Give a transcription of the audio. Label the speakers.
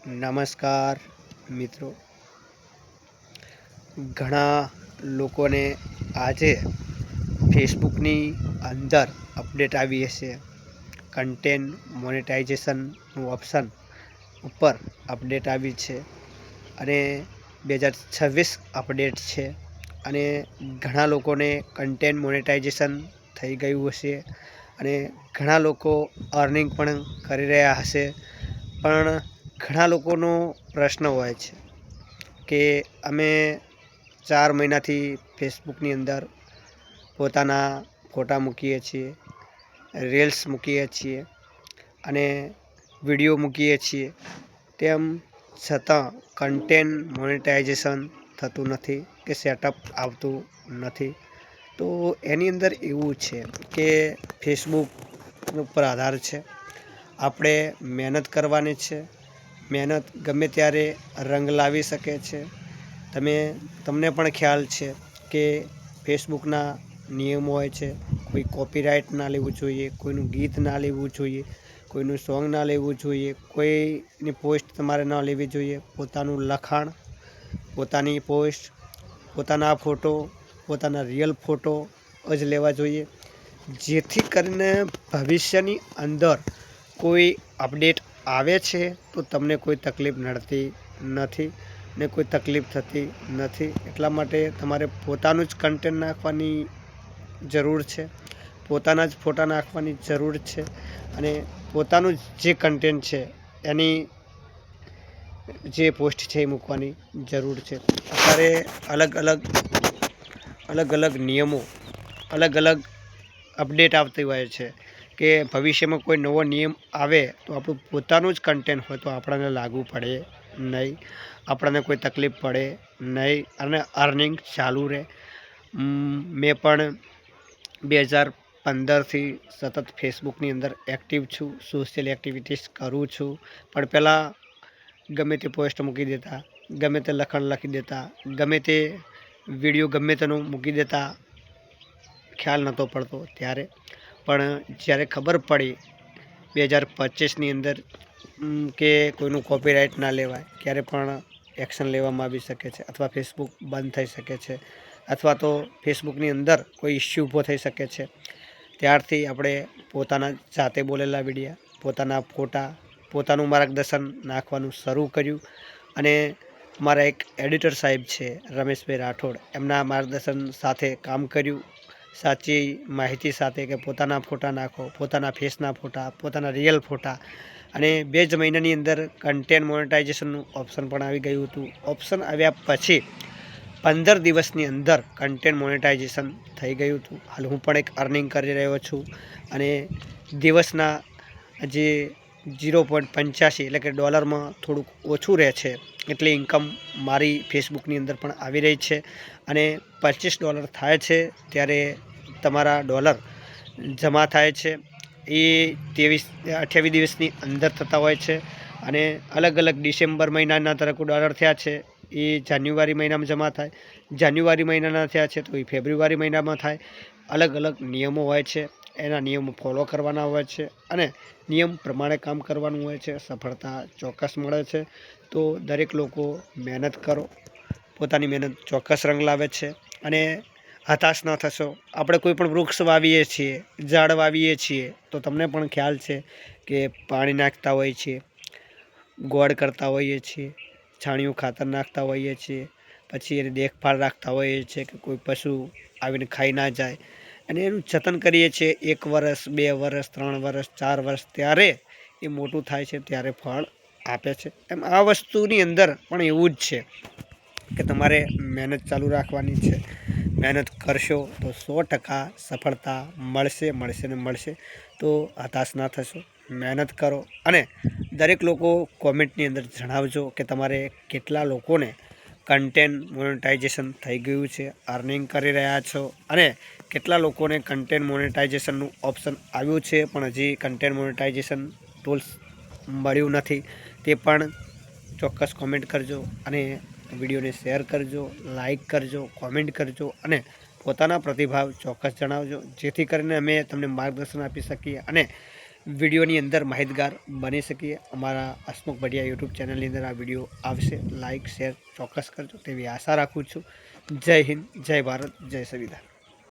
Speaker 1: નમસ્કાર મિત્રો, ઘણા લોકોને આજે ફેસબુકની અંદર અપડેટ આવી હશે. કન્ટેન્ટ મોનેટાઇઝેશનનું ઓપ્શન ઉપર અપડેટ આવી છે અને 2026 અપડેટ છે અને ઘણા લોકોને કન્ટેન્ટ મોનેટાઇઝેશન થઈ ગયું હશે અને ઘણા લોકો અર્નિંગ પણ કરી રહ્યા હશે. પણ ઘણા લોકોનો પ્રશ્ન હોય છે કે અમે 4 મહિનાથી ફેસબુકની અંદર પોતાના ફોટા મૂકીએ છીએ, રીલ્સ મૂકીએ છીએ અને વિડીયો મૂકીએ છીએ, તેમ છતાં કન્ટેન્ટ મોનેટાઇઝેશન થતું નથી કે સેટઅપ આવતું નથી. તો એની અંદર એવું છે કે ફેસબુક ઉપર આધાર છે. આપણે મહેનત કરવાની છે. મહેનત ગમે ત્યારે રંગ લાવી શકે છે. તમને પણ ખ્યાલ છે કે ફેસબુકના નિયમો હોય છે. કોઈ કોપીરાઇટ ના લેવું જોઈએ, કોઈનું ગીત ના લેવું જોઈએ, કોઈનું સોંગ ના લેવું જોઈએ, કોઈની પોસ્ટ તમારે ના લેવી જોઈએ. પોતાનું લખાણ, પોતાની પોસ્ટ, પોતાના ફોટો, પોતાના રિયલ ફોટો જ લેવા જોઈએ, જેથી કરીને ભવિષ્યની અંદર કોઈ અપડેટ આવે છે તો તમને કોઈ તકલીફ નડતી નથી ને કોઈ તકલીફ થતી નથી. એટલા માટે તમારે પોતાનું જ કન્ટેન્ટ નાખવાની જરૂર છે, પોતાના જ ફોટા નાખવાની જરૂર છે અને પોતાનું જે કન્ટેન્ટ છે એની જે પોસ્ટ છે એ મૂકવાની જરૂર છે. અત્યારે અલગ અલગ નિયમો, અલગ અલગ અપડેટ આવતી હોય છે કે ભવિષ્યમાં કોઈ નવો નિયમ આવે તો આપણું પોતાનું જ કન્ટેન્ટ હોય તો આપણને લાગુ પડે નહીં, આપણને કોઈ તકલીફ પડે નહીં અને અર્નિંગ ચાલુ રહે. મેં પણ 2015થી સતત ફેસબુકની અંદર એક્ટિવ છું, સોશિયલ એક્ટિવિટીઝ કરું છું. પણ પહેલાં ગમે તે પોસ્ટ મૂકી દેતા, ગમે તે લખાણ લખી દેતા, ગમે તે વિડીયો ગમે તેનું મૂકી દેતા, ખ્યાલ નહોતો પડતો ત્યારે. પણ જ્યારે ખબર પડી 2025ની અંદર કે કોઈનું કોપીરાઇટ ના લેવાય, ક્યારે પણ એક્શન લેવામાં આવી શકે છે અથવા ફેસબુક બંધ થઈ શકે છે અથવા તો ફેસબુકની અંદર કોઈ ઇસ્યુ ઊભો થઈ શકે છે, ત્યારથી આપણે પોતાના જાતે બોલેલા વિડીયા, પોતાના ફોટા, પોતાનું માર્ગદર્શન નાખવાનું શરૂ કર્યું. અને મારા એક એડિટર સાહેબ છે રમેશભાઈ રાઠોડ, એમના માર્ગદર્શન સાથે કામ કર્યું, સાચી માહિતી સાથે કે પોતાના ફોટા નાખો, પોતાના ફેસના ફોટા, પોતાના રિયલ ફોટા. અને 2 જ મહિનાની અંદર કન્ટેન્ટ મોનેટાઇઝેશનનું ઓપ્શન પણ આવી ગયું હતું. ઓપ્શન આવ્યા પછી 15 દિવસની અંદર કન્ટેન્ટ મોનેટાઇઝેશન થઈ ગયું હતું. હાલ હું પણ એક અર્નિંગ કરી રહ્યો છું અને દિવસના જે 0.85 એટલે કે ડોલરમાં થોડુંક ઓછું રહે છે એટલી ઇન્કમ મારી ફેસબુકની અંદર પણ આવી રહી છે. અને $25 થાય છે ત્યારે તમારા ડોલર જમા થાય છે. એ 28 દિવસની અંદર થતા હોય છે અને અલગ અલગ ડિસેમ્બર મહિનાના તરફ ડોલર થયા છે એ જાન્યુઆરી મહિનામાં જમા થાય, જાન્યુઆરી મહિનાના થયા છે તો એ ફેબ્રુઆરી મહિનામાં થાય. અલગ અલગ નિયમો હોય છે, એના નિયમો ફોલો કરવાના હોય છે અને નિયમ પ્રમાણે કામ કરવાનું હોય છે. સફળતા ચોક્કસ મળે છે. તો દરેક લોકો મહેનત કરો, પોતાની મહેનત ચોક્કસ રંગ લાવે છે અને હતાશ ન થશો. આપણે કોઈ પણ વૃક્ષ વાવીએ છીએ, ઝાડ વાવીએ છીએ તો તમને પણ ખ્યાલ છે કે પાણી નાખતા હોઈએ છીએ, ગોળ કરતા હોઈએ છીએ, છાણિયું ખાતર નાખતા હોઈએ છીએ, પછી એની દેખભાળ રાખતા હોઈએ છીએ કે કોઈ પશુ આવીને ખાઈ ના જાય અને એનું જતન કરીએ છીએ. 1 વર્ષ, 2 વર્ષ, 3 વર્ષ, 4 વર્ષ, ત્યારે એ મોટું થાય છે, ત્યારે ફળ આપે છે. એમ આ વસ્તુની અંદર પણ એવું જ છે કે તમારે મહેનત ચાલુ રાખવાની છે. મહેનત કરશો તો 100% સફળતા મળશે ને મળશે. તો હતાશ ના થશો, મહેનત કરો અને દરેક લોકો કોમેન્ટની અંદર જણાવજો કે તમારે કેટલા લોકોને કન્ટેન્ટ મોનેટાઇઝેશન થઈ ગયું છે, અર્નિંગ કરી રહ્યા છો અને કેટલા લોકોને કન્ટેન્ટ મોનેટાઇઝેશનનું ઓપ્શન આવ્યું છે પણ હજી કન્ટેન્ટ મોનેટાઇઝેશન ટૂલ્સ મળ્યું નથી. તે પણ ચોક્કસ કોમેન્ટ કરજો અને વિડીયોને શેર કરજો, લાઈક કરજો, કોમેન્ટ કરજો અને પોતાના પ્રતિભાવ ચોક્કસ જણાવજો, જેથી કરીને અમે તમને માર્ગદર્શન આપી શકીએ અને વિડીયોની અંદર માહિતગાર બની શકીએ। અમારા હસમુખ ભડિયા યુટ્યુબ ચેનલની અંદર આ વિડીયો આવશે। લાઇક શેર ચોક્કસ કરજો તેવી આશા રાખું છું। જય હિન્દ, જય ભારત, જય સંવિધાન।